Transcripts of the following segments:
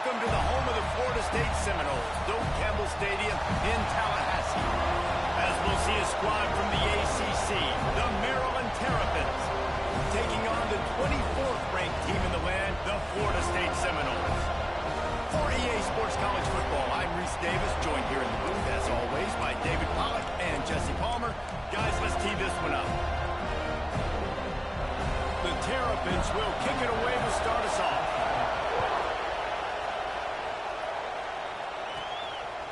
Welcome to the home of the Florida State Seminoles, Doak Campbell Stadium in Tallahassee. As we'll see a squad from the ACC, the Maryland Terrapins, taking on the 24th ranked team in the land, the Florida State Seminoles. For EA Sports College Football, I'm Reese Davis, joined here in the booth, as always, by David Pollack and Jesse Palmer. Guys, let's tee this one up. The Terrapins will kick it away to start us off.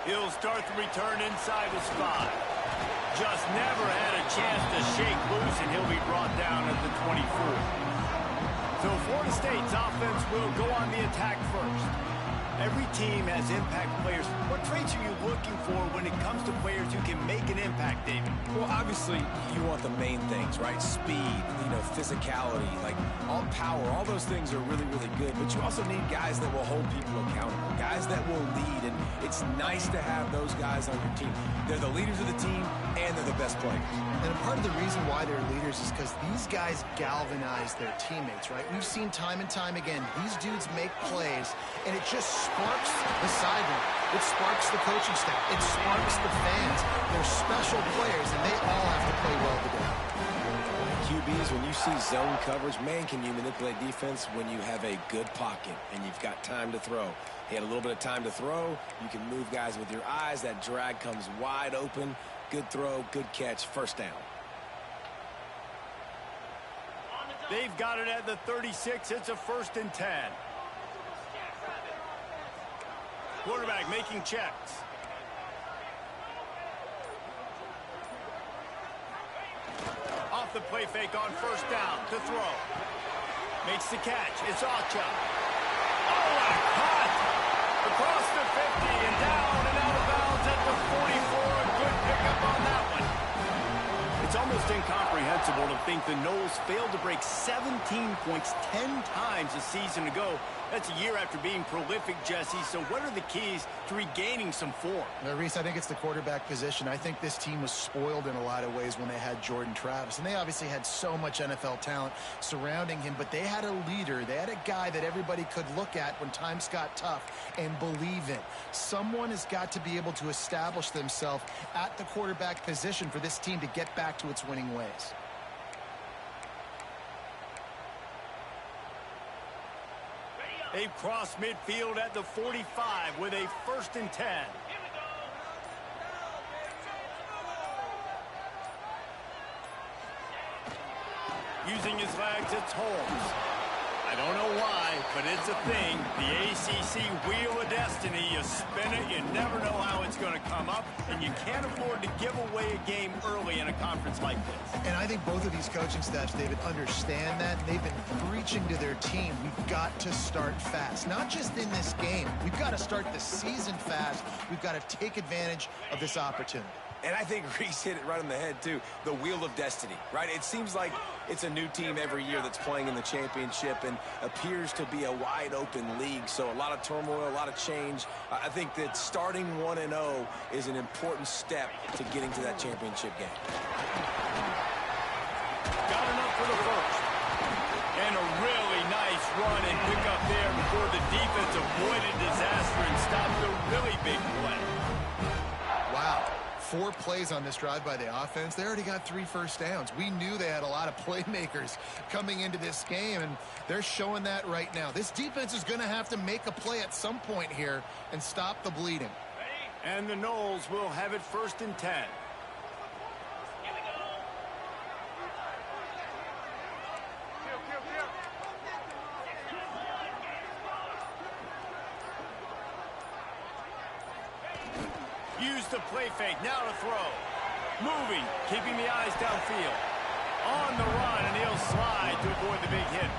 He'll start the return inside his 5. Just never had a chance to shake loose, and he'll be brought down at the 24. So Florida State's offense will go on the attack first. Every team has impact players. What traits are you looking for when it comes to players who can make an impact, David? Well, obviously, you want the main things, right? Speed, physicality, like all power, all those things are really, really good. But you also need guys that will hold people accountable, guys that will lead. And it's nice to have those guys on your team. They're the leaders of the team, and they're the best players. And part of the reason why they're leaders is because these guys galvanize their teammates, right? We've seen time and time again, these dudes make plays, and it just sparks the sideline. It sparks the coaching staff. It sparks the fans. They're special players, and they all have to play well together. QBs, when you see zone coverage, man, can you manipulate defense when you have a good pocket and you've got time to throw. He had a little bit of time to throw. You can move guys with your eyes. That drag comes wide open. Good throw, good catch, first down. They've got it at the 36. It's a 1st and 10. Quarterback making checks. Off the play fake on 1st down to throw. Makes the catch. It's Ocha. Oh, a cut! Across the 50 and down and out of bounds at the 44. A good pickup on that one. It's almost incomprehensible to think the Noles failed to break 17 points 10 times a season ago. That's a year after being prolific, Jesse. So what are the keys to regaining some form? Reese, I think it's the quarterback position. I think this team was spoiled in a lot of ways when they had Jordan Travis. And they obviously had so much NFL talent surrounding him. But they had a leader. They had a guy that everybody could look at when times got tough and believe in. Someone has got to be able to establish themselves at the quarterback position for this team to get back to its winning ways. They've crossed midfield at the 45 with a 1st and 10. Using his legs, it's Holmes. I don't know why, but it's a thing. The ACC Wheel of Destiny. You spin it, you never know how it's going to come up, and you can't afford to give away a game early in a conference like this. And I think both of these coaching staffs, David, understand that. They've been preaching to their team, we've got to start fast. Not just in this game. We've got to start the season fast. We've got to take advantage of this opportunity. And I think Reese hit it right on the head, too. The Wheel of Destiny, right? It seems like it's a new team every year that's playing in the championship and appears to be a wide-open league. So a lot of turmoil, a lot of change. I think that starting 1-0 is an important step to getting to that championship game. Got enough for the 1st. And a really nice run and pick up there before the defense avoided disaster and stopped a really big play. Wow. 4 plays on this drive by the offense. They already got 3 first downs. We knew they had a lot of playmakers coming into this game, and they're showing that right now. This defense is going to have to make a play at some point here and stop the bleeding. And the Noles will have it 1st and 10. Use the play fake, now to throw. Moving, keeping the eyes downfield. On the run, and he'll slide to avoid the big hit.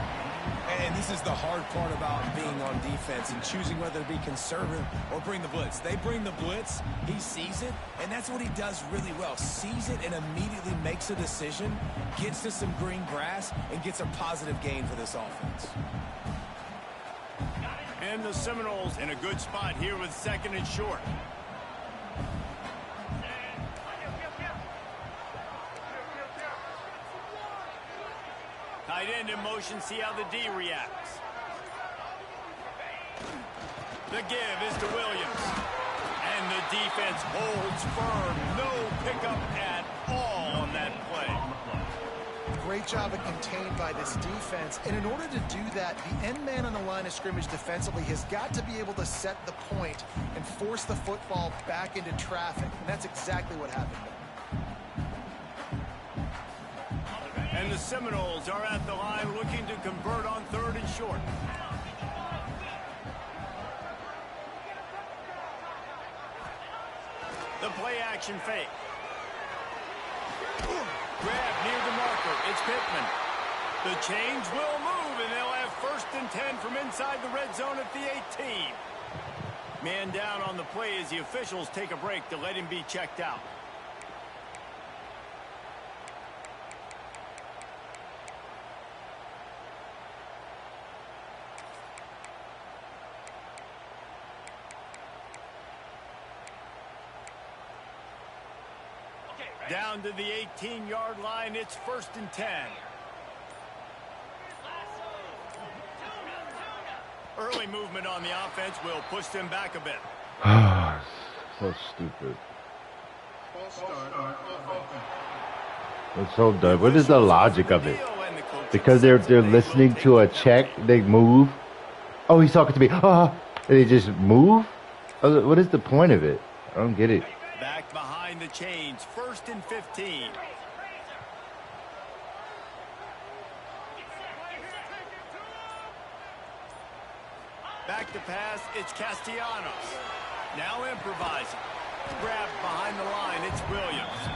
And this is the hard part about being on defense and choosing whether to be conservative or bring the blitz. They bring the blitz, he sees it, and that's what he does really well. Sees it and immediately makes a decision, gets to some green grass, and gets a positive gain for this offense. And the Seminoles in a good spot here with 2nd and short. Tight end in motion, see how the D reacts. The give is to Williams. And the defense holds firm. No pickup at all on that play. Great job of contained by this defense. And in order to do that, the end man on the line of scrimmage defensively has got to be able to set the point and force the football back into traffic. And that's exactly what happened. And the Seminoles are at the line looking to convert on 3rd and short. The play action fake. Grab near the marker. It's Pittman. The chains will move, and they'll have 1st and 10 from inside the red zone at the 18. Man down on the play as the officials take a break to let him be checked out. Down to the 18-yard line, it's 1st and 10. Early movement on the offense will push them back a bit. So stupid. It's so dumb. What is the logic of it? Because they're listening to a check, they move. Oh, he's talking to me. And they just move? What is the point of it? I don't get it. Back behind the chains, 1st and 15. Back to pass, it's Castellanos. Now improvising. Grabbed behind the line, it's Williams.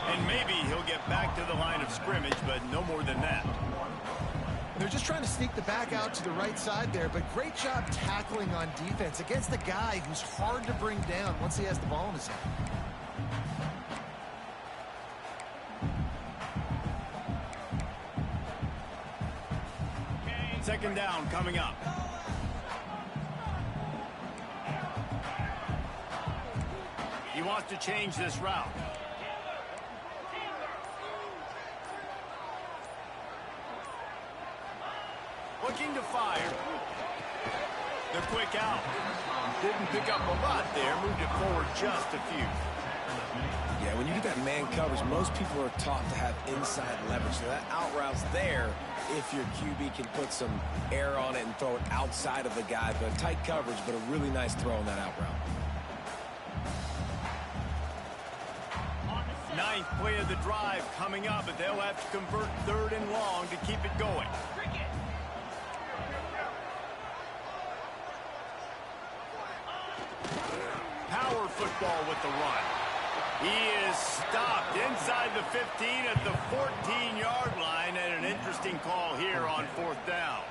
And maybe he'll get back to the line of scrimmage, but no more than that. They're just trying to sneak the back out to the right side there, but great job tackling on defense against the guy who's hard to bring down once he has the ball in his hand. 2nd down coming up. He wants to change this route. Looking to fire. The quick out. Didn't pick up a lot there. Moved it forward just a few. Yeah, when you get that man coverage, most people are taught to have inside leverage. So that out route's there if your QB can put some air on it and throw it outside of the guy. But tight coverage, but a really nice throw on that out route. 9th play of the drive coming up, but they'll have to convert 3rd and long to keep it going. Power football with the run. He is stopped inside the 15 at the 14-yard line, and an interesting call here on 4th down.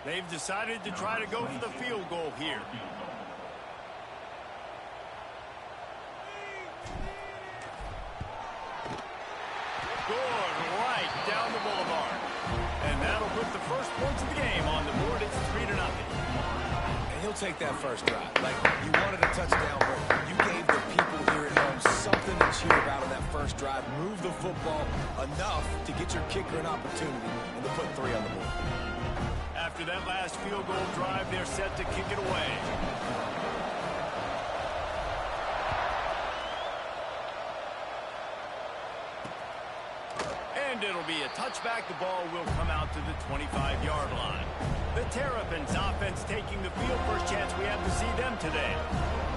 They've decided to try to go for the field goal here. Good right down the boulevard. And that'll put the first points of the game on the board. It's 3-0. And he'll take that first drive. Like, you wanted a touchdown, but you gave the people here at home something to cheer about on that first drive. Move the football enough to get your kicker an opportunity and to put 3 on the board. After that last field goal drive, they're set to kick it away. And it'll be a touchback. The ball will come out to the 25-yard line. The Terrapins offense taking the field. First chance we have to see them today.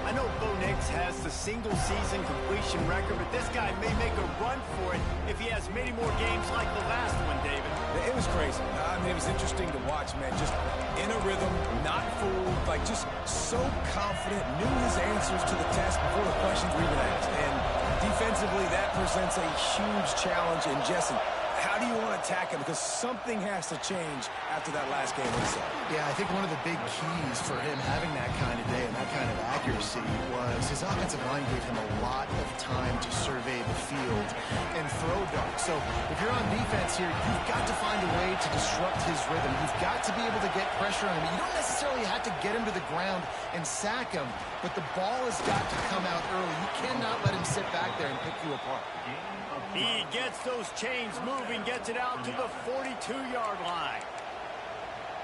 I know Bo Nix has the single-season completion record, but this guy may make a run for it if he has many more games like the last one, David. It was crazy. I mean, it was interesting to watch, man. Just in a rhythm, not fooled, like just so confident, knew his answers to the test before the questions were even asked. And defensively, that presents a huge challenge. And Jesse, how do you want to attack him? Because something has to change after that last game we saw. Yeah, I think one of the big keys for him having that kind of day and that kind of accuracy was his offensive line gave him a lot of time to survey the field and throw dark. So if you're on defense here, you've got to find a way to disrupt his rhythm. You've got to be able to get pressure on him. You don't necessarily have to get him to the ground and sack him, but the ball has got to come out early. You cannot let him sit back there and pick you apart. He gets those chains moving, gets it out to the 42-yard line.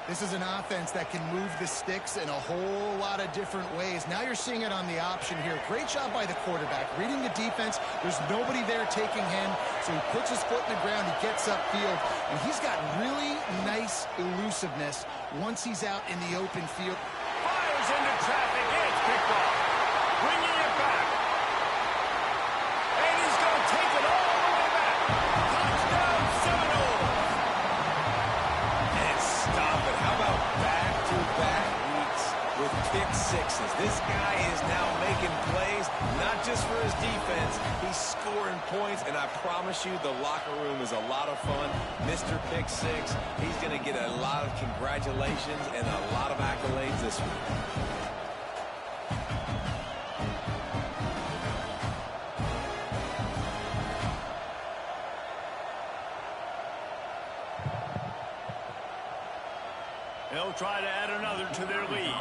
This is an offense that can move the sticks in a whole lot of different ways. Now you're seeing it on the option here. Great job by the quarterback. Reading the defense, there's nobody there taking him, so he puts his foot in the ground, he gets upfield, and he's got really nice elusiveness once he's out in the open field. Fires into traffic, it's picked off. Bringing it back. And he's going to take it all the way back. Touchdown, Seminoles. And stop it. How about back-to-back weeks with pick sixes? This guy is now making plays, not just for his defense. He's scoring points, and I promise you the locker room is a lot of fun. Mr. Pick Six, he's going to get a lot of congratulations and a lot of accolades this week. They'll try to add another to their lead.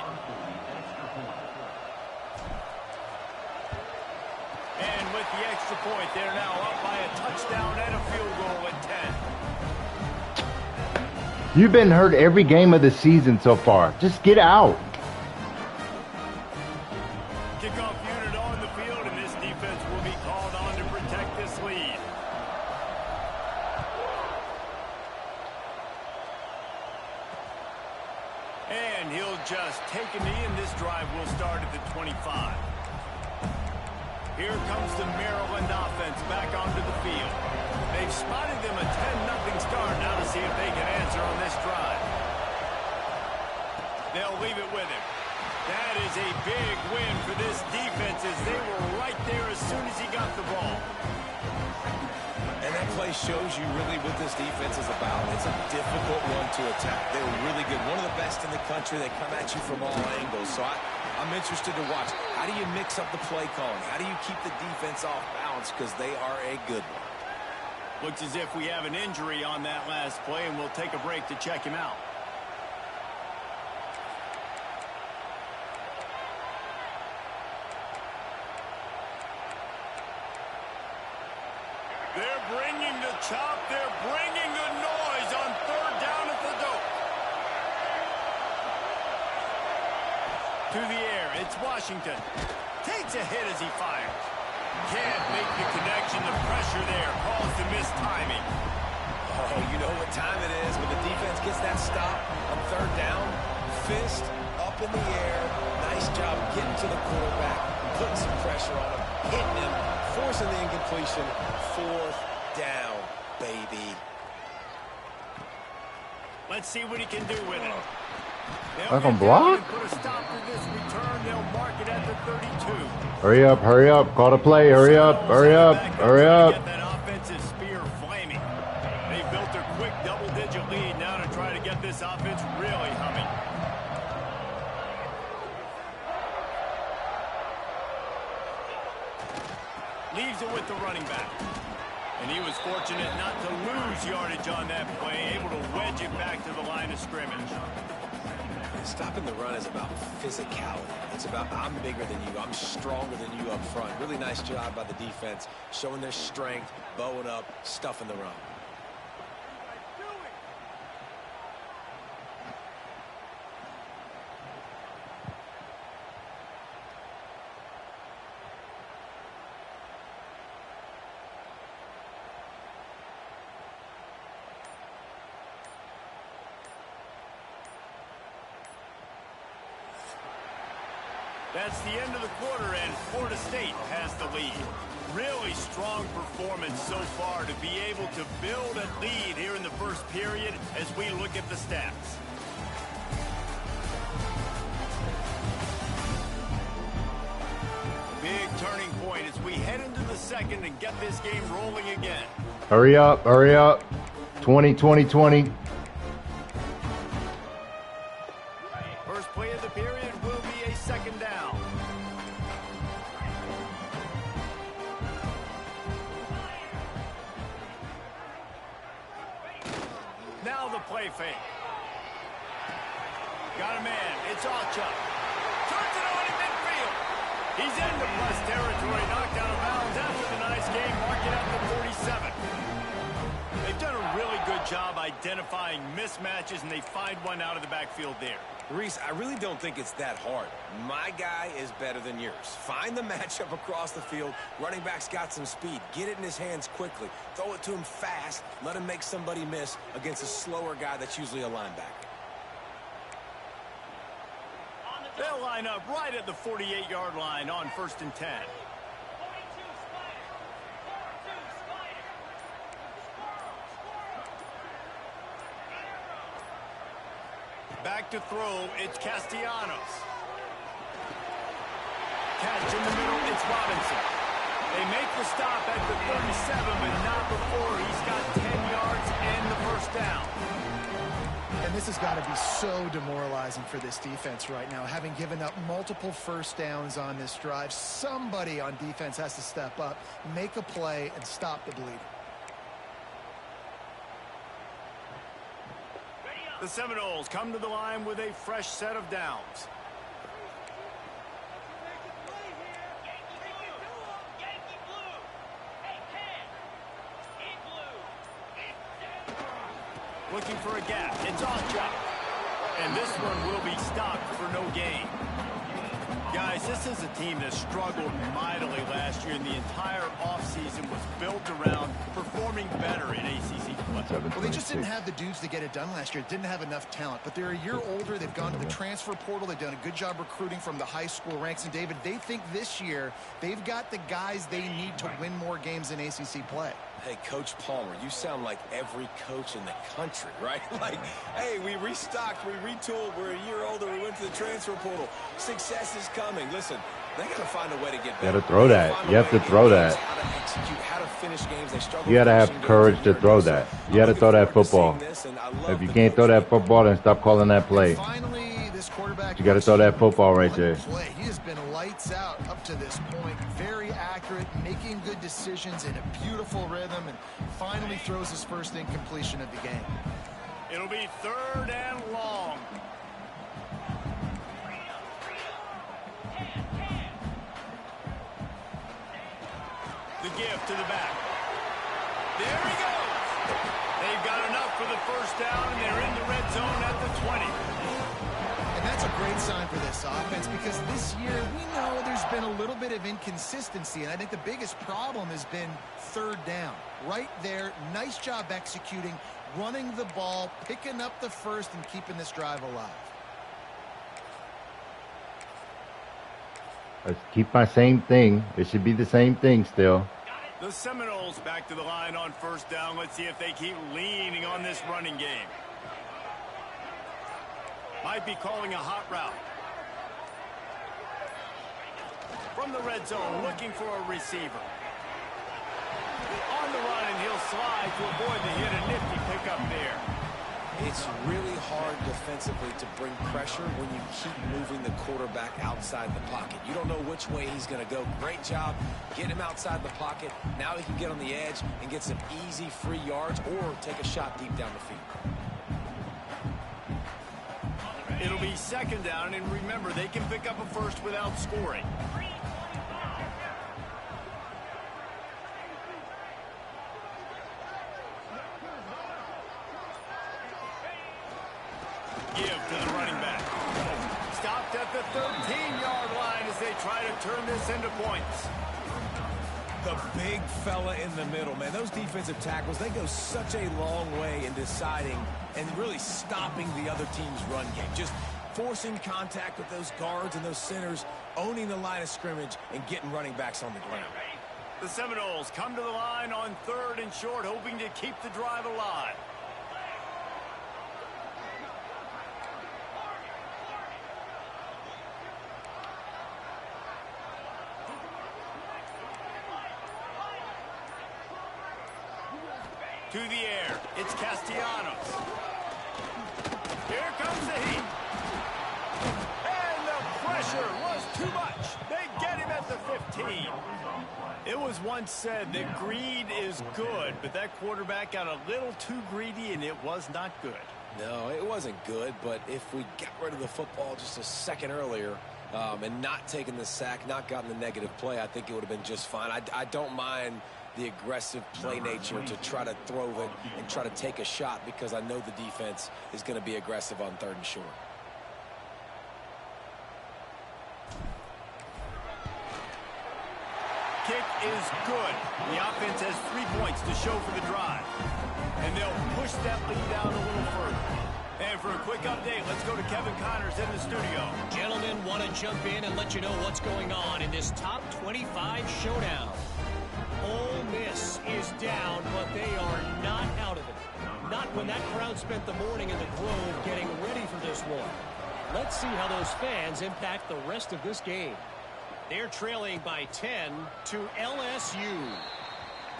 And with the extra point, they're now up by a touchdown and a field goal at 10. You've been hurt every game of the season so far. Just get out. Kickoff unit on the field, and this defense will be called on to protect this lead. And he'll just take a knee, and this drive will start at the 25. Here comes the Maryland offense back onto the field. They've spotted them a 10-0 start. Now to see if they can answer on this drive. They'll leave it with him. That is a big win for this defense as they were right there as soon as he got the ball. And that play shows you really what this defense is about. It's a difficult one to attack. They're really good. One of the best in the country. They come at you from all angles. So I'm interested to watch. How do you mix up the play calling? How do you keep the defense off balance? Because they are a good one. Looks as if we have an injury on that last play, and we'll take a break to check him out. They're bringing the chop. They're bringing the noise on third down at the dope. To the air, it's Washington. Takes a hit as he fires. Can't make the connection. The pressure there caused the missed timing. Oh, you know what time it is when the defense gets that stop on third down. Fist up in the air. Nice job getting to the quarterback, putting some pressure on him, hitting him, forcing the incompletion. Fourth down, baby. Let's see what he can do with it. Like a block? Put a stop to this return. They'll mark it at the 32. Hurry up, hurry up. Call to play. Hurry up, hurry up, hurry up. Get that offensive spear flaming. They built their quick double-digit lead now to try to get this offense really humming. Leaves it with the running back. And he was fortunate not to lose yardage on that play, able to wedge it back to the line of scrimmage. Stopping the run is about physicality. It's about I'm bigger than you. I'm stronger than you up front. Really nice job by the defense, showing their strength, bowing up, stuffing the run. That's the end of the quarter, and Florida State has the lead. Really strong performance so far to be able to build a lead here in the first period as we look at the stats. Big turning point as we head into the second and get this game rolling again. Hurry up, hurry up. 20, 20, 20. First play of the period will be a second down. Now the play fake. Got a man. It's Archer. Turns it on in midfield. He's into plus territory. Knocked out of bounds after the nice game. Mark it at the 47. They've done a really good job identifying mismatches, and they find one out of the backfield there. Reese, I really don't think it's that hard. My guy is better than yours. Find the matchup across the field. Running back's got some speed. Get it in his hands quickly. Throw it to him fast. Let him make somebody miss against a slower guy that's usually a linebacker. They'll line up right at the 48-yard line on 1st and 10. Back to throw, it's Castellanos. Catch in the middle, it's Robinson. They make the stop at the 37, but not before he's got 10 yards and the first down. And this has got to be so demoralizing for this defense right now. Having given up multiple first downs on this drive, somebody on defense has to step up, make a play, and stop the bleeding. The Seminoles come to the line with a fresh set of downs. Looking for a gap. It's Archer. And this one will be stopped for no gain. Guys, this is a team that struggled mightily last year, and the entire offseason was built around performing better in ACC play. Well, they just didn't have the dudes to get it done last year. Didn't have enough talent. But they're a year older. They've gone to the transfer portal. They've done a good job recruiting from the high school ranks. And, David, they think this year they've got the guys they need to win more games in ACC play. Hey, Coach Palmer, you sound like every coach in the country, right? Like, hey, we restocked, we retooled, we're a year older, we went to the transfer portal. Success is coming. Listen, they got to find a way to get better. You got to throw that. You have to throw that. How to execute, how to finish games. They struggle. You got to have courage to throw that. You got to throw that football. If you can't throw that football, then stop calling that play. Finally, this quarterback. You got to throw that football right there. He has been lights out up to this point. Very accurate, making good decisions in a beautiful rhythm, and finally throws his first incompletion of the game. It'll be 3rd and long. The give to the back. There he goes. They've got enough for the first down, and they're in the red zone at the 20. And that's a great sign for this offense, because this year we know there's been a little bit of inconsistency, and I think the biggest problem has been 3rd down. Right there, nice job executing, running the ball, picking up the first, and keeping this drive alive. Let's keep my same thing. It should be the same thing still. The Seminoles back to the line on 1st down. Let's see if they keep leaning on this running game. Might be calling a hot route. From the red zone, looking for a receiver. On the run, and he'll slide to avoid the hit. A nifty pickup there. It's really hard defensively to bring pressure when you keep moving the quarterback outside the pocket. You don't know which way he's going to go. Great job getting him outside the pocket. Now he can get on the edge and get some easy free yards or take a shot deep down the field. It'll be 2nd down, and remember, they can pick up a first without scoring. Give to the running back. Stopped at the 13-yard line as they try to turn this into points. The big fella in the middle, man. Those defensive tackles, they go such a long way in deciding and really stopping the other team's run game. Just forcing contact with those guards and those centers, owning the line of scrimmage, and getting running backs on the ground. The Seminoles come to the line on 3rd and short, hoping to keep the drive alive. To the air. It's Castellanos. Here comes the heat. And the pressure was too much. They get him at the 15. It was once said that greed is good, but that quarterback got a little too greedy, and it was not good. No, it wasn't good, but if we got rid of the football just a second earlier and not taken the sack, not gotten the negative play, I think it would have been just fine. I don't mind the aggressive play nature to try to throw it and try to take a shot because I know the defense is going to be aggressive on 3rd and short. Kick is good. The offense has 3 points to show for the drive. And they'll push that lead out a little further. And for a quick update, let's go to Kevin Connors in the studio. Gentlemen, want to jump in and let you know what's going on in this top 25 showdown. Ole Miss is down, but they are not out of it. Not when that crowd spent the morning in the Grove getting ready for this one. Let's see how those fans impact the rest of this game. They're trailing by 10 to LSU.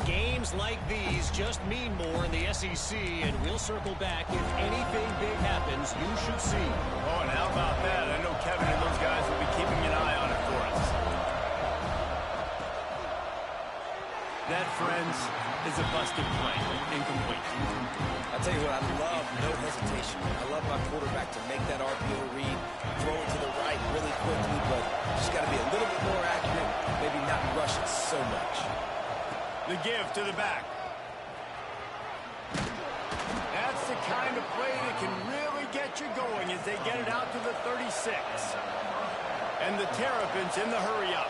Games like these just mean more in the SEC, and we'll circle back. If anything big happens, you should see. Oh, and how about that? I know Kevin and those guys will be keeping an eye on it for us. That, friends, is a busted play. Incomplete. I'll tell you what, I love no hesitation. I love my quarterback to make that RPO read, throw it to the right really quickly, but just got to be a little bit more accurate, maybe not rush it so much. The give to the back. That's the kind of play that can really get you going as they get it out to the 36. And the Terrapins in the hurry up.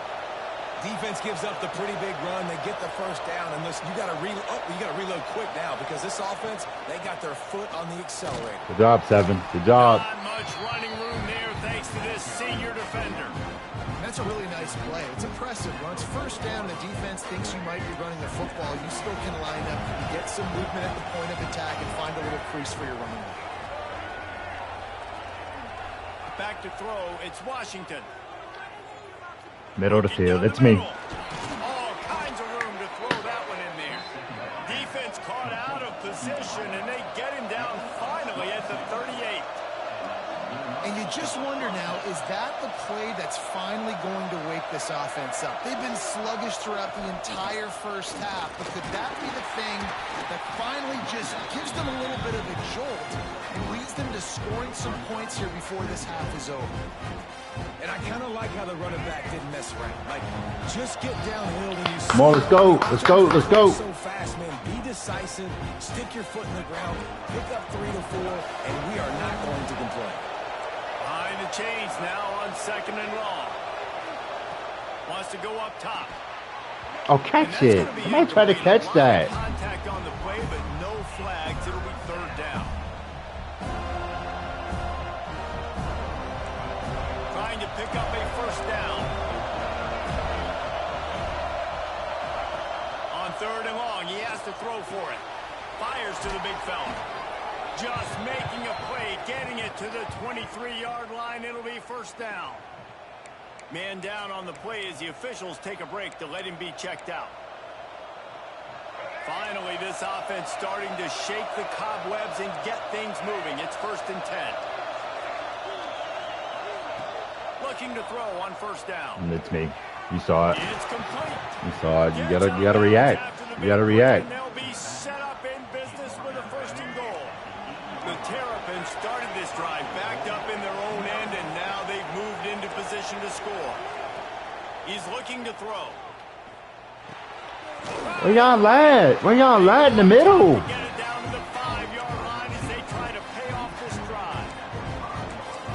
Defense gives up the pretty big run. They get the first down, and listen, you got to reload quick now because this offense, they got their foot on the accelerator. Good job, 7. Good job. Not much running room there thanks to this senior defender. That's a really nice play. It's impressive. Once first down, the defense thinks you might be running the football. You still can line up, get some movement at the point of attack, and find a little crease for your running back. Back to throw. It's Washington. Middle of the field. It's me. All kinds of room to throw that one in there. Defense caught out of position, and they get him down finally at the 38. And you just wonder now, is that the play that's finally going to wake this offense up? They've been sluggish throughout the entire first half, but could that be the thing that finally just gives them a little bit of a jolt and leads them to scoring some points here before this half is over? And I kind of like how the running back didn't mess around. Like, just get downhill when you see. Come on, let's go. Let's go. Let's go. So fast, man. Be decisive. Stick your foot in the ground. Pick up 3 to 4, and we are not going to complain. Behind the chains now on 2nd and long. Wants to go up top. Oh, catch it. Somebody try to catch that. Contact on the play, but no flags. It'll be 3rd down. Trying to pick up a first down. On 3rd and long, he has to throw for it. Fires to the big fella. Just making a play, getting it to the 23-yard line. It'll be 1st down. Man down on the play as the officials take a break to let him be checked out. Finally, this offense starting to shake the cobwebs and get things moving. It's 1st and 10. Looking to throw on 1st down. It's me. You saw it. It's complete. You saw it. You gotta react. You gotta react. And they'll be set up in business with a 1st and goal. The Terrapins started this drive backed up in their own end, and now they've moved into position to score. He's looking to throw. Where y'all at? Where y'all at in the middle? Get it down to the 5-yard line as they try to pay off this drive.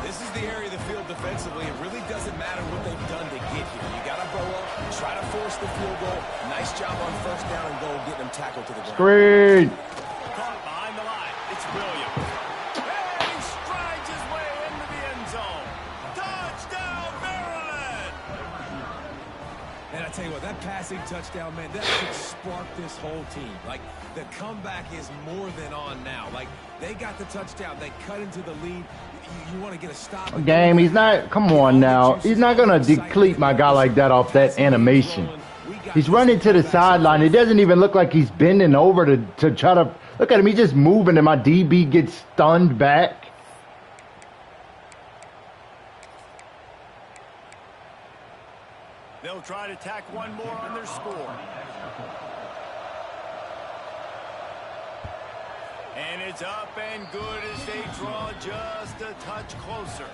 This is the area of the field defensively. It really doesn't matter what they've done to get here. You got to go up, try to force the field goal. Nice job on 1st down and goal, getting them tackled to the ground. Screen. Caught behind the line. It's Williams. And he strides his way into the end zone. Touchdown, Maryland! And I tell you what, that passing touchdown, man, that should spark this whole team. Like, the comeback is more than on now. Like, they got the touchdown. They cut into the lead. You want to get a stop. Game, he's not. Come on now. He's not gonna deplete my guy like that off that animation. He's running to the sideline. It doesn't even look like he's bending over to try to... Look at him. He's just moving, and my DB gets stunned back. They'll try to tack one more on their score. And it's up and good as they draw just a touch closer.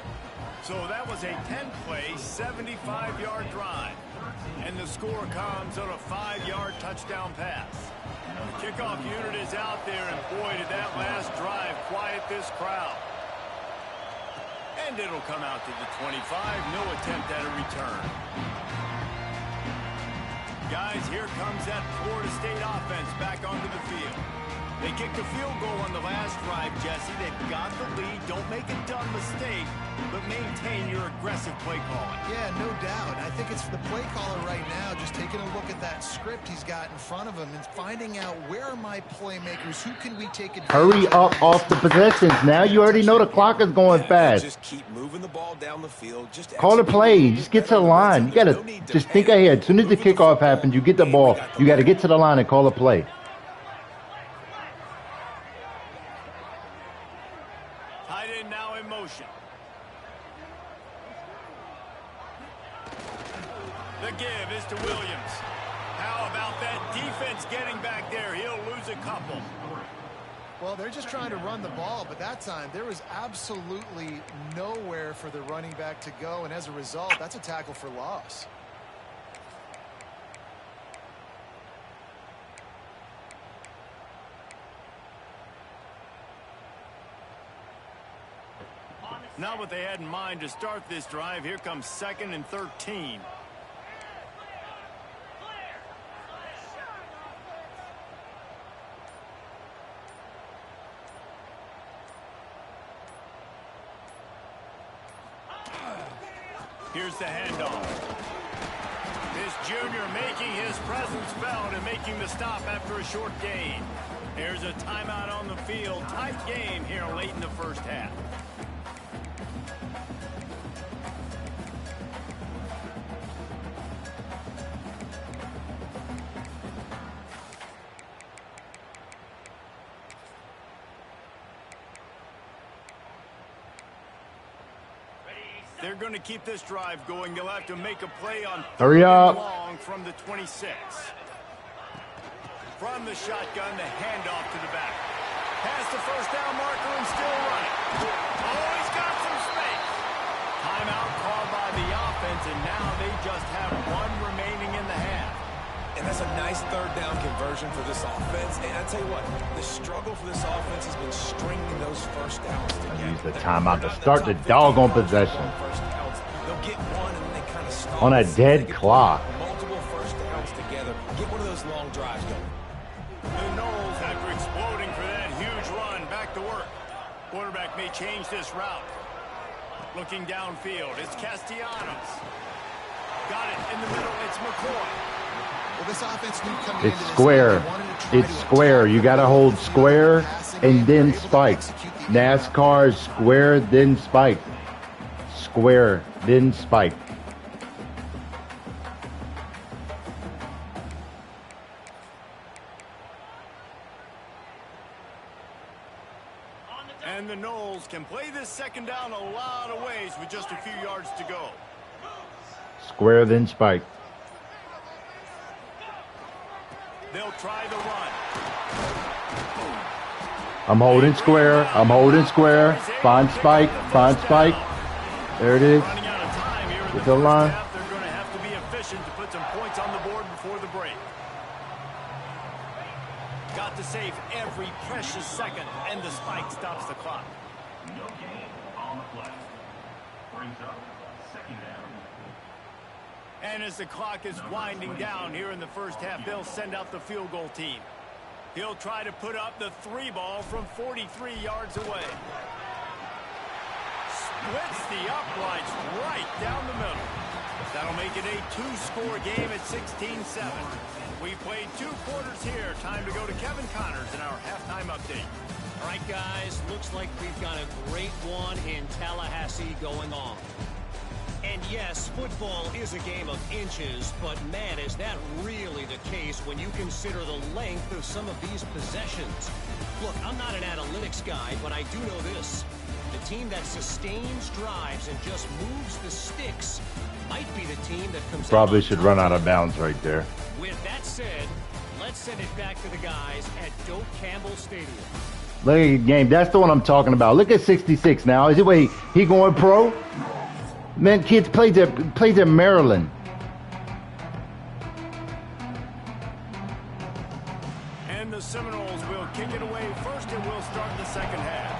So that was a 10-play, 75-yard drive. And the score comes on a 5-yard touchdown pass. The kickoff unit is out there, and boy, did that last drive quiet this crowd. And it'll come out to the 25. No attempt at a return. Guys, here comes that Florida State offense back onto the field. They kicked a field goal on the last drive, Jesse. They've got the lead. Don't make a dumb mistake, but maintain your aggressive play calling. Yeah, no doubt. I think it's the play caller right now just taking a look at that script he's got in front of him and finding out where are my playmakers, who can we take advantage Hurry up off the possessions. Now you already know the clock is going fast. Just keep moving the ball down the field. Just call the play. Just get to the line. You got to just think ahead. As soon as the kickoff happens, you get the ball. You got to get to the line and call the play. Tight end now in motion. The give is to Williams. How about that defense getting back there? He'll lose a couple. Well, they're just trying to run the ball, but that time there was absolutely nowhere for the running back to go, and as a result, that's a tackle for loss. Not what they had in mind to start this drive. Here comes 2nd and 13. Here's the handoff. This junior making his presence felt and making the stop after a short gain. Here's a timeout on the field. Tight game here late in the first half. They're going to keep this drive going. They'll have to make a play on hurry up long from the 26. From the shotgun, the handoff to the back. Past the first down marker and still running. Oh, he's got some space. Timeout called by the offense, and now they just have one remaining in the half. And that's a nice third down conversion for this offense. And I tell you what, the struggle for this offense has been stringing those first downs together. Use the timeout to start the doggone possession. They'll get one and they kind of stall. On a dead clock. Multiple first downs together. Get one of those long drives going. The Noles, after exploding for that huge run, back to work. Quarterback may change this route. Looking downfield, it's Castellanos. Got it in the middle, it's McCoy. Well, this offense knew coming It's into this square. game, they wanted to try It's to square. You got to hold square and then able to spike. execute the NASCAR is square, then spike. Square, then spike. And the Noles can play this second down a lot of ways with just a few yards to go. Square, then spike. They'll try the run. I'm holding square. I'm holding square. Find spike. Find spike. There it is. Running out of time here in the Get the first line. half. They're going to have to be efficient to put some points on the board before the break. Got to save every precious second, and the spike stops the clock. No gain on the play. Brings up second down. And as the clock is winding down here in the first half, they'll send out the field goal team. He'll try to put up the 3-ball from 43 yards away. Splits the uprights right down the middle. That'll make it a 2-score game at 16-7. We played 2 quarters here. Time to go to Kevin Connors in our halftime update. All right, guys, looks like we've got a great one in Tallahassee going on. And yes, football is a game of inches, but man, is that really the case when you consider the length of some of these possessions. Look, I'm not an analytics guy, but I do know this. The team that sustains drives and just moves the sticks might be the team that comes Probably out should run out of bounds right there. With that said, let's send it back to the guys at Doak Campbell Stadium. Look at the game. That's the one I'm talking about. Look at 66 now. Is it wait, he going pro? Man, kids plays at Maryland. And the Seminoles will kick it away first, and we'll start the second half.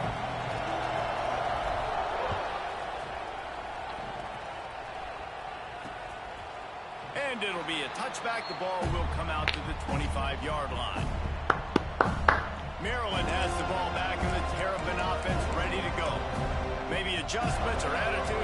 And it'll be a touchback. The ball will come out to the 25-yard line. Maryland has the ball back, and the Terrapin offense ready to go. Maybe adjustments or attitude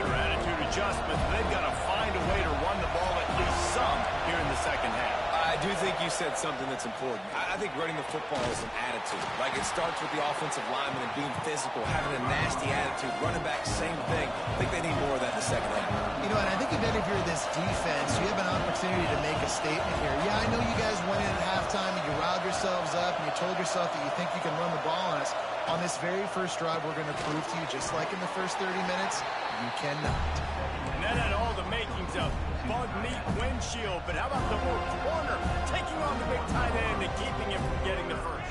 adjustments. They've got to find a way to run the ball at least some here in the second half. I do think you said something that's important. I think running the football is an attitude. Like, it starts with the offensive lineman and being physical, having a nasty attitude. Running back, same thing. I think they need more of that in the second half. You know, and I think even if you're this defense, you have an opportunity to make a statement here. Yeah, I know you guys went in at halftime and you riled yourselves up and you told yourself that you think you can run the ball on us. On this very first drive, we're going to prove to you, just like in the first 30 minutes, you cannot. And that had all the makings of bug meat windshield, but how about the little corner taking on the big tight end and keeping him from getting the first?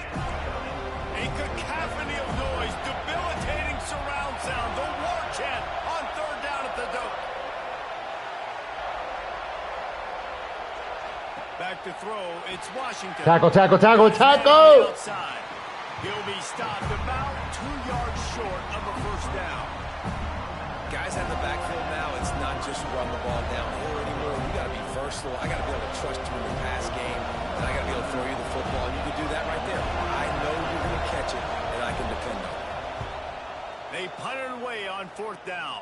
A cacophony of noise, debilitating surround sound, the war chant on third down at the Doak. Back to throw, it's Washington. Tackle, tackle, tackle, tackle! Outside. He'll be stopped about 2 yards short of a first down. Guys have the backfield now. It's not just run the ball downhill anymore. You got to be versatile. I got to be able to trust you in the pass game, and I got to be able to throw you the football. And you can do that right there. I know you're going to catch it, and I can depend on it. They punted away on fourth down.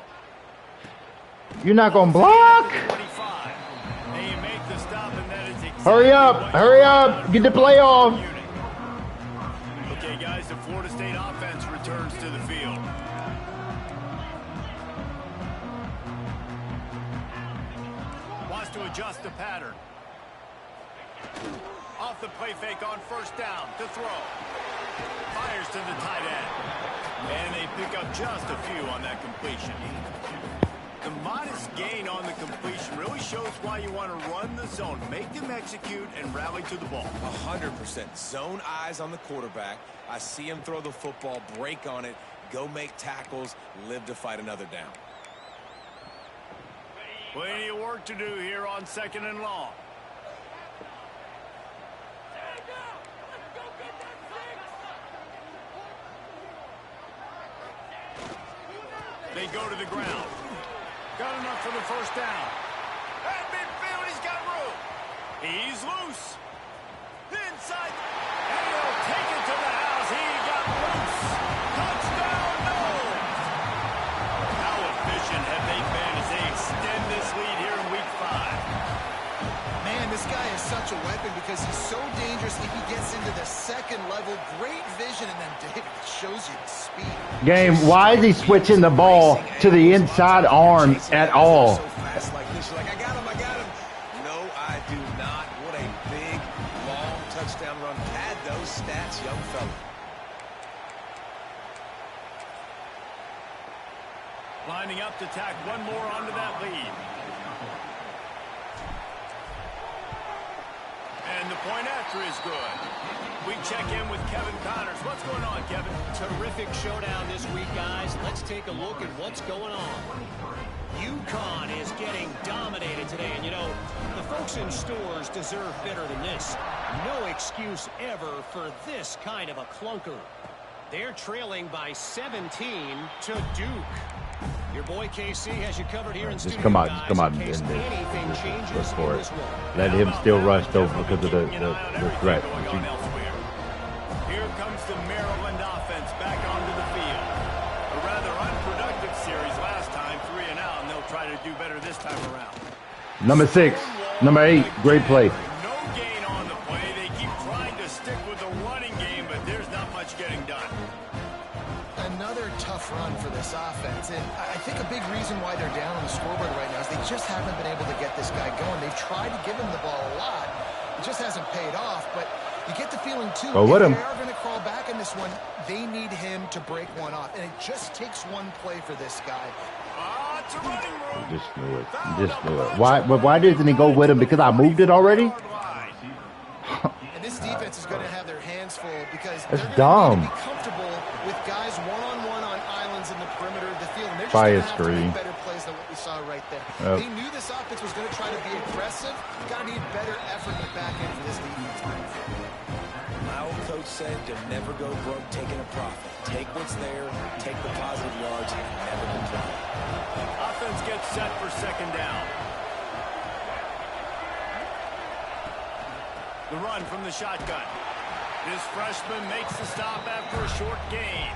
You're not going to block? 25. They make the stop, and that is exactly Hurry up, hurry up. Get the play off. Okay, guys, the Florida State offense returns to the field. Wants to adjust the pattern. Off the play fake on first down to throw. Fires to the tight end. And they pick up just a few on that completion. The modest gain on the completion really shows why you want to run the zone. Make them execute and rally to the ball. 100%. Zone eyes on the quarterback. I see him throw the football, break on it, go make tackles, live to fight another down. Plenty of work to do here on second and long. They go to the ground. Got enough for the first down. At midfield, he's got room. He's loose. Inside. And he'll take it to the house. He got loose. Touchdown, no. How efficient have they been as they extend this lead here in week 5? Man, this guy is such a weapon because he's so dangerous if he gets into the second level. Great vision, and then David shows you the speed. Game, why is he switching the ball to the inside arm at all? So fast like this, like, I got him, I got him. No, I do not. What a big, long touchdown run. Pad those stats, young fella. Lining up to tack one more onto that lead. And the point after is good. We check in with Kevin Connors. What's going on, Kevin? Terrific showdown this week, guys. Let's take a look at what's going on. UConn is getting dominated today, and you know, the folks in stores deserve better than this. No excuse ever for this kind of a clunker. They're trailing by 17 to Duke. Your boy KC has you covered here in studio, come on, guys, come on, in case and anything changes for in it. this one. Let him still rush though because of the threat. Here comes the Maryland offense back onto the field. A rather unproductive series last time, 3 and out, and they'll try to do better this time around. Number 6, number 8, great play. No gain on the play. They keep trying to stick with the running game, but there's not much getting done. And another tough run for this offense, and I think a big reason why they're down on the scoreboard right now is they just haven't been able to get this guy going. They've tried to give him the ball a lot. It just hasn't paid off, but you get the feeling, too, if they are going to crawl back in this one, they need him to break one off, and it just takes one play for this guy. You just knew it. You just knew it. Why doesn't he go with him? Because I moved it already? And this defense is going to have their hands full because that's they're dumb. going to need to be comfortable with guys one-on-one on islands in the perimeter of the field. And they're just going to have to make better plays than what we saw right there. Yep. They knew this offense was going to try to be aggressive. You've got to need better effort in the back end for this defense. My old coach said to never go broke taking a profit. Take what's there, take the positive yards, and never complain. Offense gets set for second down. The run from the shotgun. This freshman makes the stop after a short gain.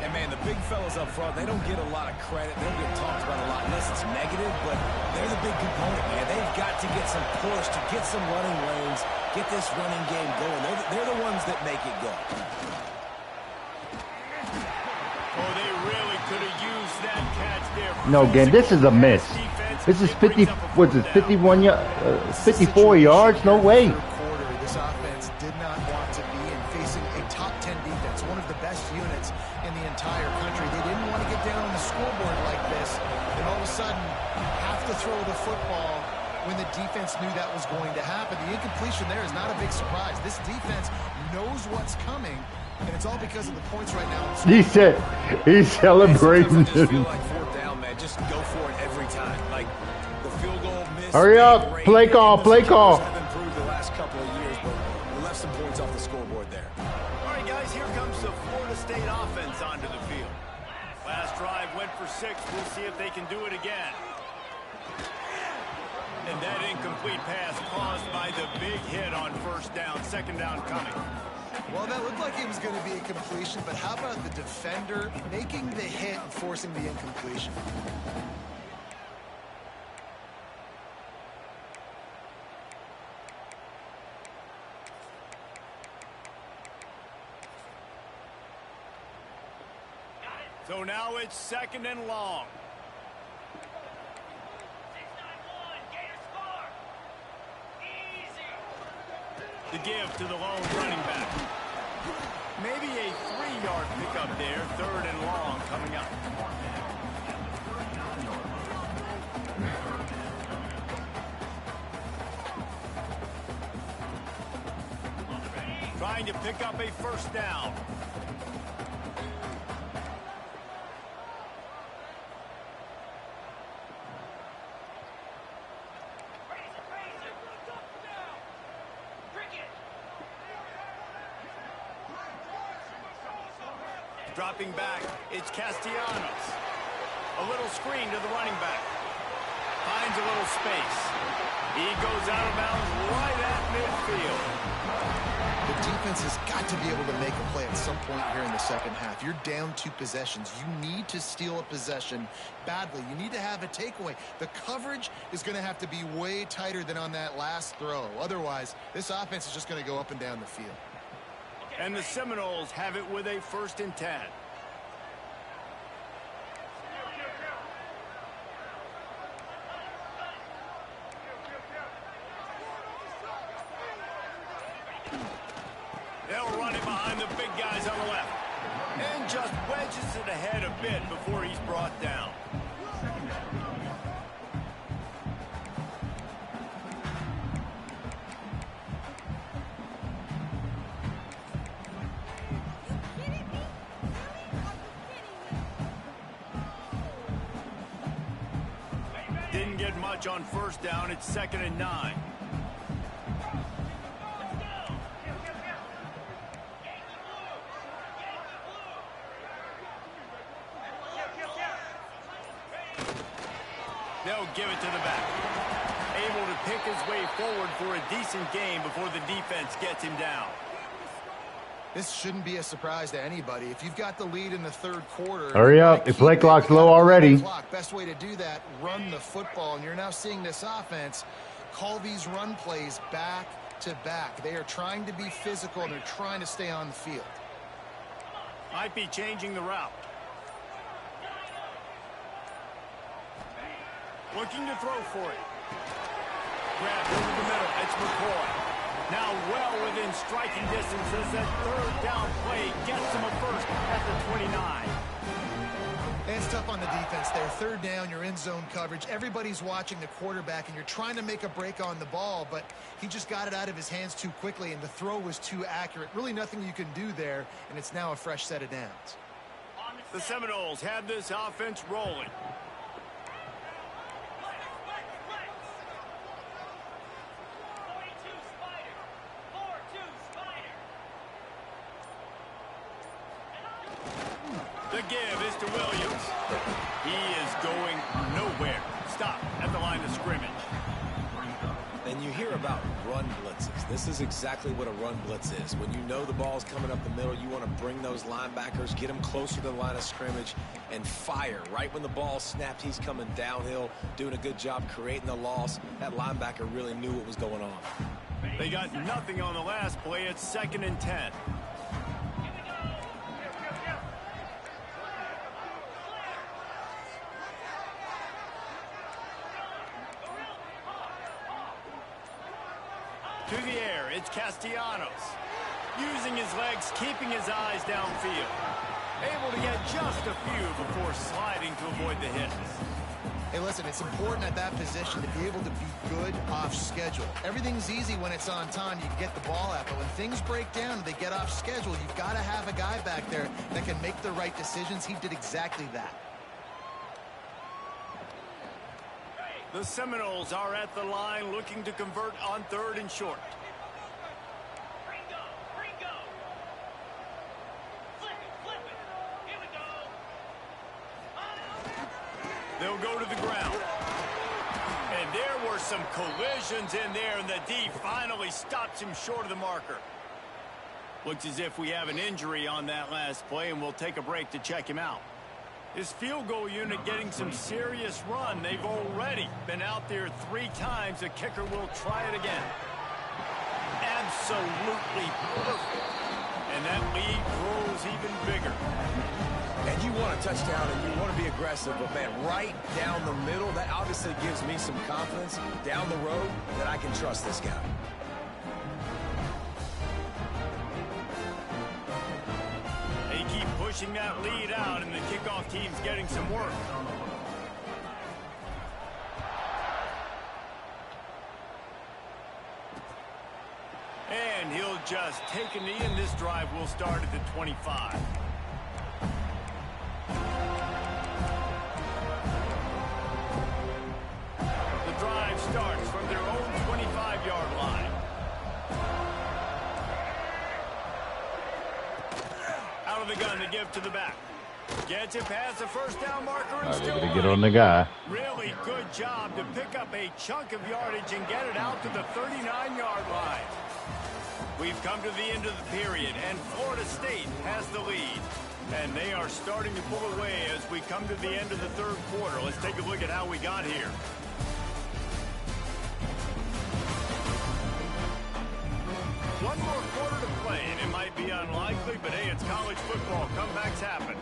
And, man, the big fellas up front, they don't get a lot of credit. They don't get talked about a lot unless it's negative, but they're the big component, man. They've got to get some push, to get some running lanes, get this running game going. They're the ones that make it go. Oh, they really could have used that catch there. No, again, this is a miss. This is 50, what's it, 51, 54 yards? No way. This offense did not want to be in facing a top 10 defense, one of the best units in the entire country. They didn't want to get down on the scoreboard like this, and all of a sudden have to throw the football when the defense knew that was going to happen. The incompletion there is not a big surprise. This defense knows what's coming, and it's all because of the points right now. He said he's celebrating. I just feel like fourth down, man. Just go for it every time. Like the field goal miss. Hurry up. Play call. Play call. Have improved the last couple of years, but we left some points off the scoreboard there. All right, guys, here comes the Florida State offense onto the field. Last drive went for 6. We'll see if they can do it again. And that incomplete pass caused by the big hit on first down. Second down coming. Well, that looked like it was going to be a completion, but how about the defender making the hit and forcing the incompletion? So now it's second and long. The give to the lone running back. Maybe a 3-yard pickup there. Third and long coming up. Trying to pick up a first down. Dropping back, it's Castellanos. A little screen to the running back. Finds a little space. He goes out of bounds right at midfield. The defense has got to be able to make a play at some point here in the second half. You're down 2 possessions. You need to steal a possession badly. You need to have a takeaway. The coverage is going to have to be way tighter than on that last throw. Otherwise, this offense is just going to go up and down the field. And the Seminoles have it with a 1st and 10. They'll run it behind the big guys on the left. And just wedges it ahead a bit before he's brought down. Didn't get much on first down. It's 2nd and 9. They'll give it to the back. Able to pick his way forward for a decent game before the defense gets him down. This shouldn't be a surprise to anybody. If you've got the lead in the 3rd quarter... Hurry up. The play clock's low already. Best way to do that, run the football. And you're now seeing this offense call these run plays back to back. They are trying to be physical, and they're trying to stay on the field. Might be changing the route. Looking to throw for it. Grab over the middle. It's McCoy. Now well within striking distance as that third down play gets him a first at the 29. It's tough on the defense there. Third down, you're in zone coverage. Everybody's watching the quarterback, and you're trying to make a break on the ball, but he just got it out of his hands too quickly, and the throw was too accurate. Really nothing you can do there, and it's now a fresh set of downs. The Seminoles have this offense rolling. The give is to Williams. He is going nowhere. Stop at the line of scrimmage. And you hear about run blitzes. This is exactly what a run blitz is. When you know the ball's coming up the middle, you want to bring those linebackers, get them closer to the line of scrimmage, and fire. Right when the ball snapped, he's coming downhill, doing a good job creating the loss. That linebacker really knew what was going on. They got nothing on the last play. It's 2nd and 10. To the air, it's Castellanos. Using his legs, keeping his eyes downfield. Able to get just a few before sliding to avoid the hits. Hey, listen, it's important at that position to be able to be good off schedule. Everything's easy when it's on time. You can get the ball out, but when things break down and they get off schedule, you've got to have a guy back there that can make the right decisions. He did exactly that. The Seminoles are at the line looking to convert on 3rd and short. They'll go to the ground. And there were some collisions in there, and the D finally stops him short of the marker. Looks as if we have an injury on that last play, and we'll take a break to check him out. His field goal unit getting some serious run. They've already been out there 3 times. The kicker will try it again. Absolutely perfect. And that lead grows even bigger. And you want a touchdown and you want to be aggressive, but man, right down the middle, that obviously gives me some confidence down the road that I can trust this guy. They keep pushing that lead out, and the kickoff team's getting some work. And he'll just take a knee, and this drive will start at the 25. The drive starts from their own 25-yard line. Out of the gun to give to the back. Gets it past the first down marker and still Able to get on the guy. Really good job to pick up a chunk of yardage and get it out to the 39-yard line. We've come to the end of the period, and Florida State has the lead. And they are starting to pull away as we come to the end of the 3rd quarter. Let's take a look at how we got here. One more quarter to play, and it might be unlikely, but hey, it's college football. Comebacks happen.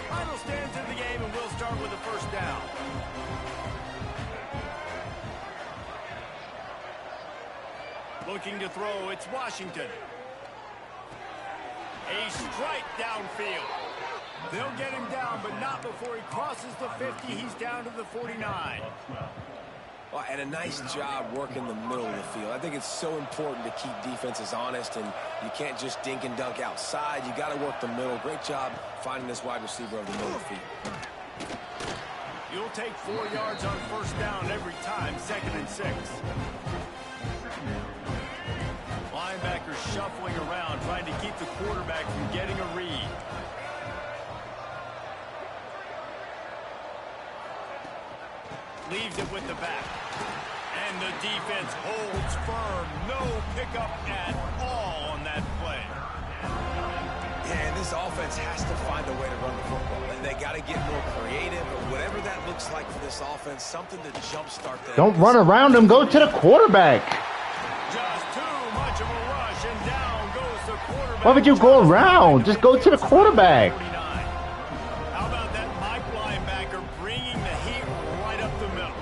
Final stands in the game, and we'll start with the first down. Looking to throw, it's Washington. A strike downfield. They'll get him down, but not before he crosses the 50. He's down to the 49. Well, and a nice job working the middle of the field. I think it's so important to keep defenses honest, and you can't just dink and dunk outside. You got to work the middle. Great job finding this wide receiver over the middle of the field. You'll take 4 yards on first down every time, 2nd and 6. Linebackers shuffling around, trying to keep the quarterback from getting a read. Leaves it with the back. And the defense holds firm. No pickup at all on that play. And this offense has to find a way to run the football. They got to get more creative, or whatever that looks like for this offense, something to jumpstart that. Don't run around him. Go to the quarterback. Just too much of a rush, and down goes the quarterback. Why would you go around? Just go to the quarterback. How about that Mike linebacker bringing the heat right up the middle?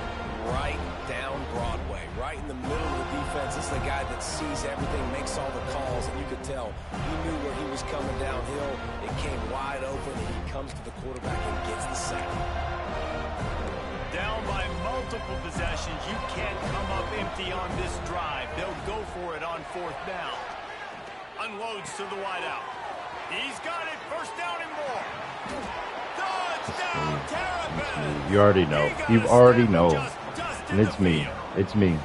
Right down Broadway, right in the middle of the defense. This is the guy that sees everything, makes all the calls, and you could tell he knew where he was coming downhill. It came wide open, and he comes to the quarterback and gets the sack. Down by multiple possessions, you can't come up empty on this drive. They'll go for it on 4th down. Unloads to the wideout. He's got it. First down and more. Touchdown, Terrapin. You already know. You already know. And it's me. It's me.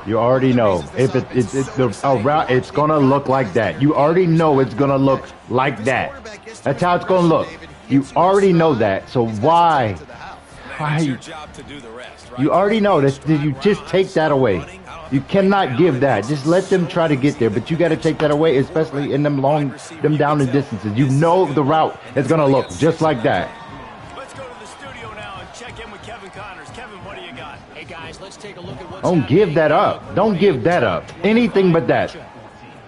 You already know. If it's a route, it's gonna look like that. You already know it's gonna look like that. That's how it's gonna look. You already know that. So why? Why? You already know this. Did you just take that away? You cannot give that. Just let them try to get there, but you got to take that away, especially in them down the distances. You know the route is gonna look just like that. Let's go to the studio now and check in with Kevin Connors. Kevin, what do you got? Hey, guys, let's take a look at what's Don't give that up. Don't give that up. Anything but that.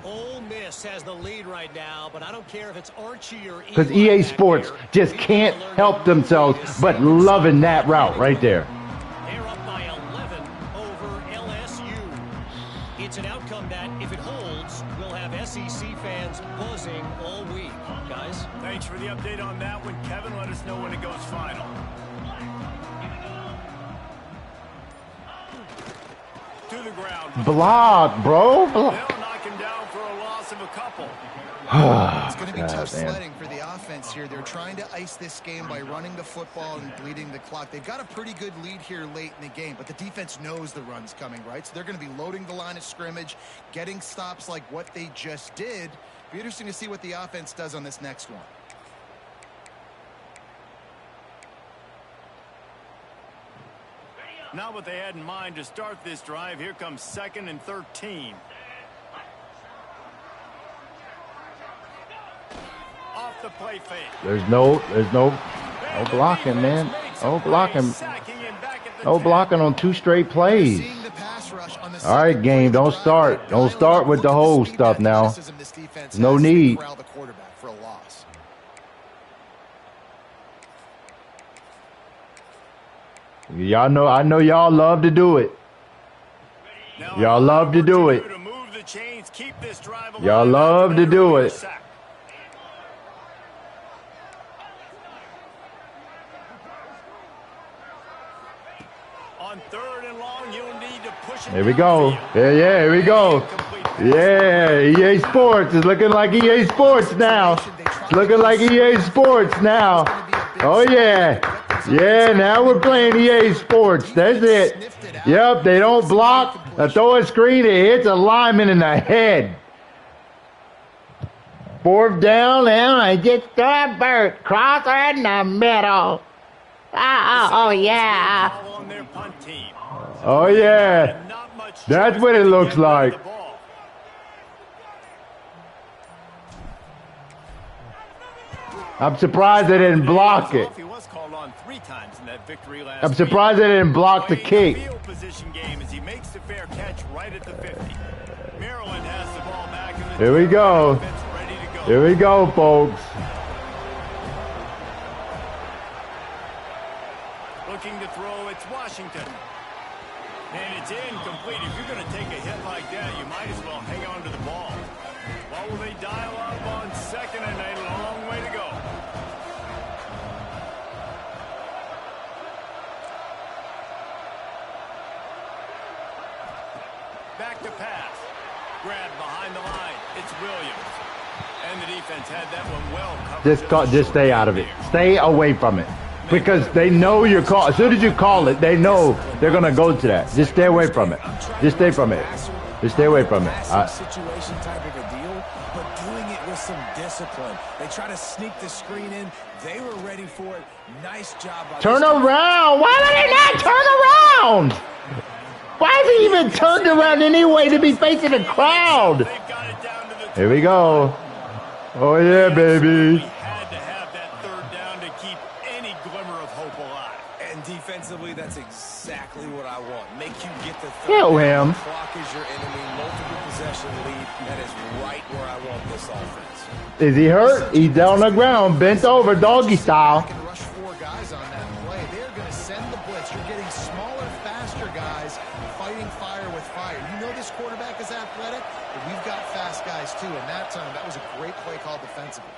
Ole Miss has the lead right now, but I don't care if it's Archie or Because EA Sports just can't help themselves but loving that route right there. They're up by 11 over LSU. It's an outcome that, if it holds, will have SEC fans buzzing all week. Guys? Thanks for the update on that one, Kevin. Let us know when it goes final. To the ground. Block, bro. They'll knock him down for a loss of a couple. It's going to be tough man. sledding for the offense here. They're trying to ice this game by running the football and bleeding the clock. They've got a pretty good lead here late in the game, but the defense knows the run's coming, right? So they're going to be loading the line of scrimmage, getting stops like what they just did. Be interesting to see what the offense does on this next one. Not what they had in mind to start this drive. Here comes 2nd and 13. Off the play fake. There's no blocking, man. No blocking. No blocking on 2 straight plays. Seeing the pass rush on the All right, game. Don't start. Don't start with the whole stuff now. No need. Corral the quarterback for a loss. Y'all know. I know y'all love to do it. Y'all love to do it. Y'all love to do it. On 3rd and long, you'll need to push it. Here we go. Yeah, here we go. Yeah, EA Sports is looking like EA Sports now. It's looking like EA Sports now. Oh, yeah. Yeah, now we're playing EA Sports. That's it. Yep, they don't block. They throw a screen. It hits a lineman in the head. 4th down, and I just got Bert. Crosser in the middle. Oh, yeah. Oh, yeah. That's what it looks like. I'm surprised they didn't block it. I'm surprised they didn't block the kick. Here we go. Here we go, folks. Looking to throw, it's Washington. And it's incomplete. If you're going to take a hit like that, you might as well hang on to the ball. What will they dial up on 2nd and a long way to go? Back to pass. Grab behind the line. It's Williams. And the defense had that one well covered. Just stay out of it. Stay away from it. Because they know you're call. As soon as you call it, they know they're gonna go to that. Just stay away from it. Just stay from it. Just stay away from it. Situation type of a deal, but doing it with some discipline. They try to sneak the screen in. They were ready for it. Nice job. Turn around. Why did they not turn around? Why is he even turned around anyway to be facing the crowd? Here we go. Oh, yeah, baby. Had to have that third down to keep any glimmer of hope alive. And defensively, that's exactly what I want. Make you get the third Kill down. him. The clock is your enemy. Multiple possession lead. That is right where I want this offense. Is he hurt? He's down on the ground, bent over, doggy style. Can rush 4 guys on that play. They're going to send the blitz. You're getting smaller, faster guys fighting fire with fire. You know this quarterback is athletic, but we've got fast guys too. And that time, that was a great play call defensively.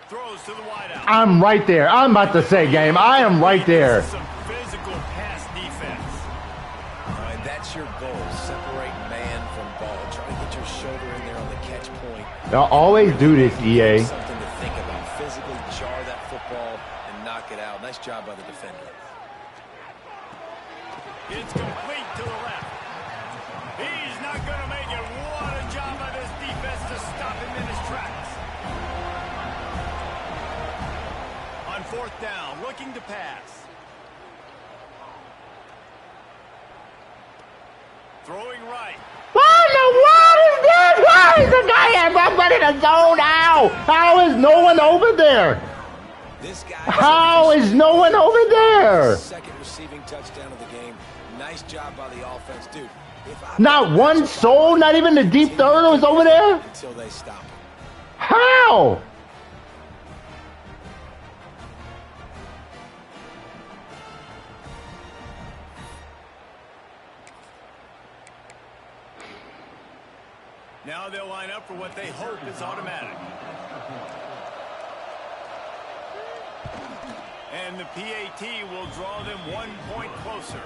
Throws to the wideout. I'm right there. I'm about to say, game. I am right there. Some physical pass defense. All right, that's your goal. Separate man from ball. Try to get your shoulder in there on the catch point. They'll always do this, EA. Something to think about. Physically jar that football and knock it out. Nice job by the defender. It's complete to the left. He's not going to make it. What a job by this defense to stop him in his tracks. On 4th down, looking to pass. Throwing right. What in the world is this? Why is the guy everybody to zone out? How is no one over there? This guy How is no one over there? second receiving touchdown of the game. Nice job by the offense, dude. Not one soul, not even the deep third was over there? Until they stop him. How? Now they'll line up for what they hope is automatic. And the PAT will draw them 1 point closer.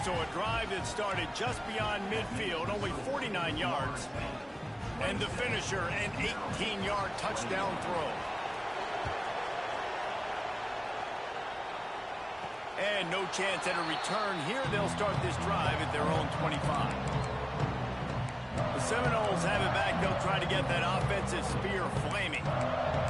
So a drive that started just beyond midfield, only 49 yards. And the finisher, an 18-yard touchdown throw. And no chance at a return here. They'll start this drive at their own 25. The Seminoles have it back. They'll try to get that offensive spear flaming.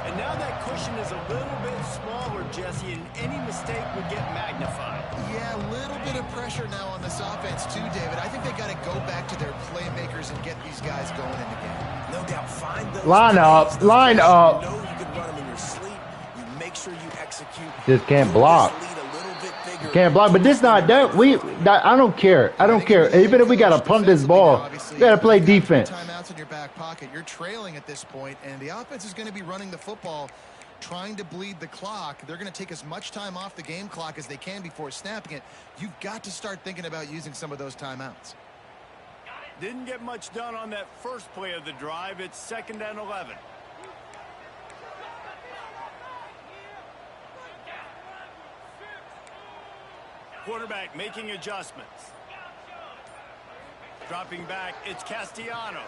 And now that cushion is a little bit smaller, Jesse, and any mistake would get magnified. Yeah, a little bit of pressure now on this offense too, David. I think they got to go back to their playmakers and get these guys going in the game. No doubt. Find those Line up, plays. line up. You know you can run them in your sleep. You make sure you execute. Just can't block. Lead a little bit bigger. Can't block, but this not that. I don't care. I don't care. Even if we got to punt this ball, we got to play defense. Timeouts in your back pocket. You're trailing at this point, and the offense is going to be running the football, trying to bleed the clock. They're going to take as much time off the game clock as they can before snapping it. You've got to start thinking about using some of those timeouts. Didn't get much done on that first play of the drive. It's 2nd and 11. Quarterback making adjustments. Dropping back, it's Castellanos.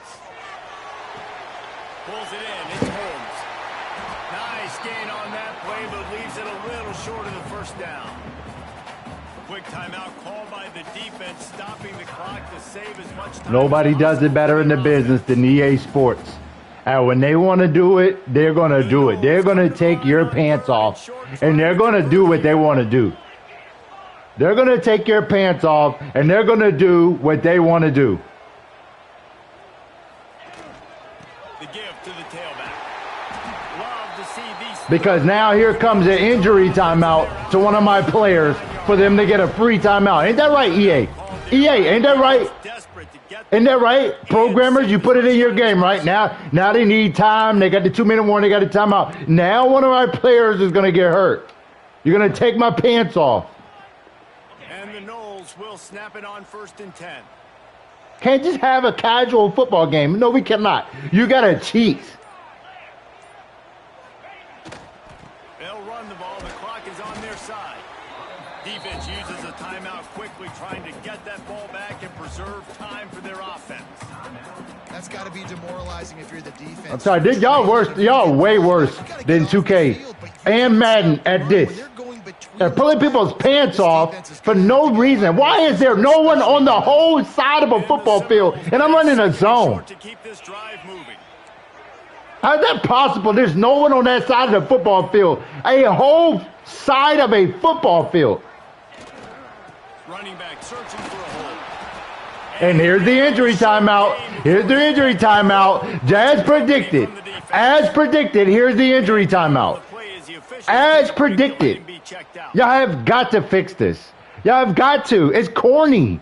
Pulls it in, it's Holmes. Nice gain on that play, but leaves it a little short of the first down. Quick timeout called by the defense, stopping the clock to save as much time. Nobody does it better in the business than EA Sports. And when they want to do it, they're going to do it. They're going to take your pants off, and they're going to do what they want to do. They're going to take your pants off, and they're going to do what they want to do. The give to the tailback. Love to see these. Because now here comes an injury timeout to one of my players for them to get a free timeout. Ain't that right, EA? EA, ain't that right? Ain't that right? Programmers, you put it in your game, right? Now they need time. They got the 2-minute warning. They got a timeout. Now one of my players is going to get hurt. You're going to take my pants off. And the Noles will snap it on 1st and 10. Can't just have a casual football game. No, we cannot. You got to cheat. They'll run the ball. The clock is on their side. Defense uses a timeout quickly, trying to get that ball back and preserve time for their offense. That's got to be demoralizing if you're the defense. I'm sorry, y'all worse. Y'all way worse than 2K and Madden at this. They're pulling people's pants off for no reason. Why is there no one on the whole side of a football field and I'm running a zone? How is that possible? There's no one on that side of the football field. A whole side of a football field. Running back searching for a hole. And here's the injury timeout. Here's the injury timeout. As predicted. As predicted, here's the injury timeout. As predicted. Y'all have got to fix this. Y'all have got to. It's corny.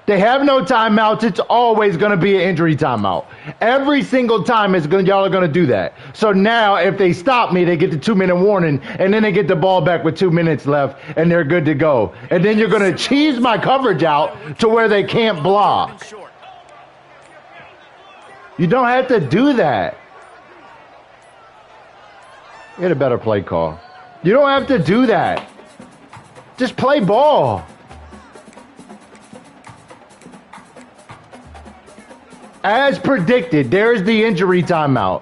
They have no timeouts. It's always going to be an injury timeout. Every single time y'all are going to do that. So now if they stop me, they get the 2-minute warning, and then they get the ball back with 2 minutes left, and they're good to go. And then you're going to cheese my coverage out to where they can't block. You don't have to do that. Get a better play call. You don't have to do that. Just play ball. As predicted, there's the injury timeout.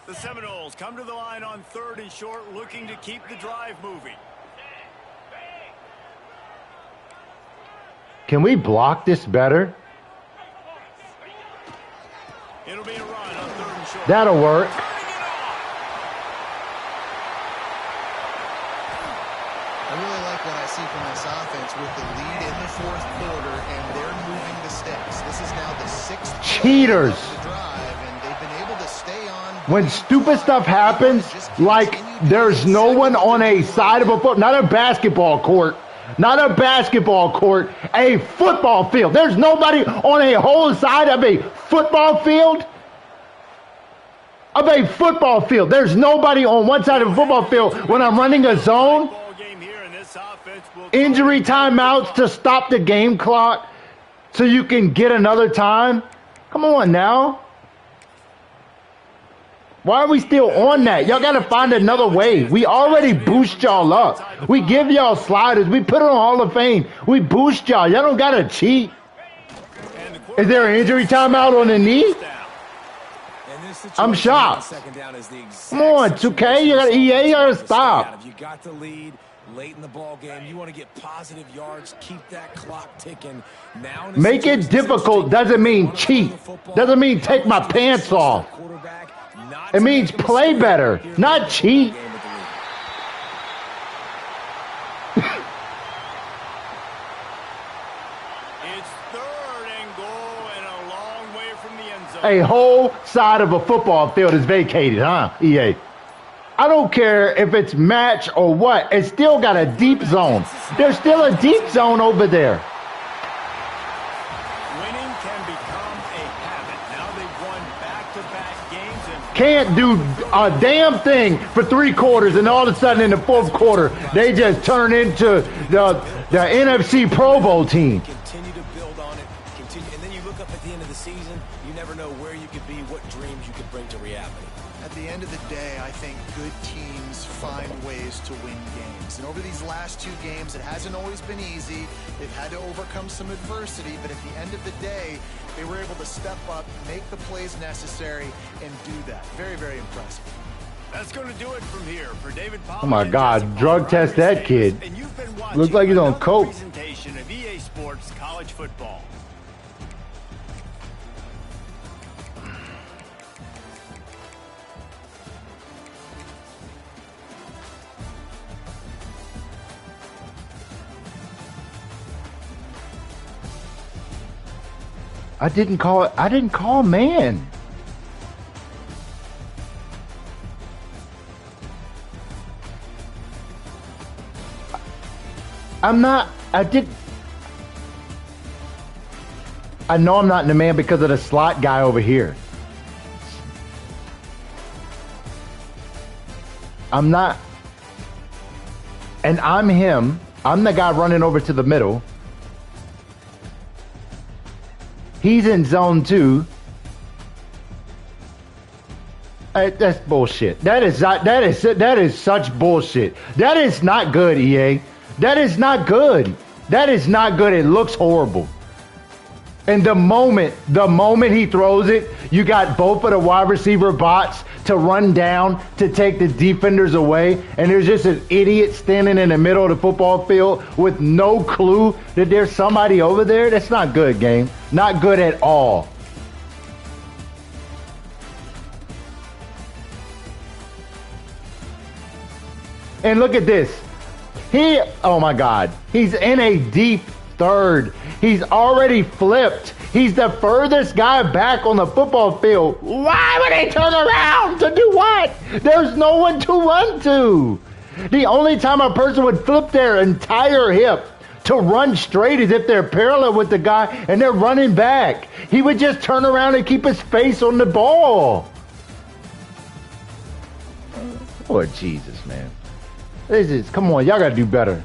The Seminoles come to the line on 3rd and short, looking to keep the drive moving. Can we block this better? It'll be a run on 3rd and short. That'll work. I really like what I see from this offense with the lead in the 4th quarter, and they're moving the sticks. This is now the 6th Cheaters. of the drive, and they've been able to stay on. When stupid stuff happens, like there's no one on a side of a foot, not a basketball court, not a basketball court, a football field. There's nobody on a whole side of a football field. Of a football field. There's nobody on one side of a football field when I'm running a zone. Injury timeouts to stop the game clock so you can get another time. Come on now. Why are we still on that? Y'all got to find another way. We already boost y'all up. We give y'all sliders. We put it on Hall of Fame. We boost y'all. Y'all don't got to cheat. Is there an injury timeout on the knee? I'm shocked. Come on, 2K. You got EA. You got to stop. If you got the lead late in the ball game, you want to get positive yards, keep that clock ticking. Now, make it difficult doesn't mean cheat. Doesn't mean take my pants off. It means play better, not cheat. It's 3rd and goal and a long way from the end zone. A whole side of a football field is vacated, huh, EA? I don't care if it's match or what. It's still got a deep zone. There's still a deep zone over there. Winning can become a habit. Now they've won back-to-back games and Can't do a damn thing for 3 quarters, and all of a sudden in the 4th quarter, they just turn into the NFC Pro Bowl team. Continue to build on it. Continue, and then you look up at the end of the season, you never know where you could be, what dreams you could bring to reality. At the end of the day, I think good teams find ways to win games. And over these last 2 games, it hasn't always been easy. They've had to overcome some adversity, but at the end of the day, they were able to step up, make the plays necessary, and do that. Very, very impressive. that's going to do it from here for David Palmer. Oh my God, and drug test that kid. And you've been watching Looks like he's on another coke. presentation of EA Sports College Football. I didn't call man. I know I'm not in the man because of the slot guy over here. I'm not. And I'm him. I'm the guy running over to the middle. He's in zone 2. That's bullshit. That is such bullshit. That is not good, EA. That is not good. That is not good. It looks horrible. And the moment he throws it, you got both of the wide receiver bots to run down to take the defenders away, and there's just an idiot standing in the middle of the football field with no clue that there's somebody over there. That's not good, game. Not good at all. And look at this. Oh my God. He's in a deep third. He's already flipped. He's the furthest guy back on the football field. Why would he turn around to do what? There's no one to run to. The only time a person would flip their entire hip to run straight is if they're parallel with the guy and they're running back. He would just turn around and keep his face on the ball. Lord Jesus, man. Come on, y'all got to do better.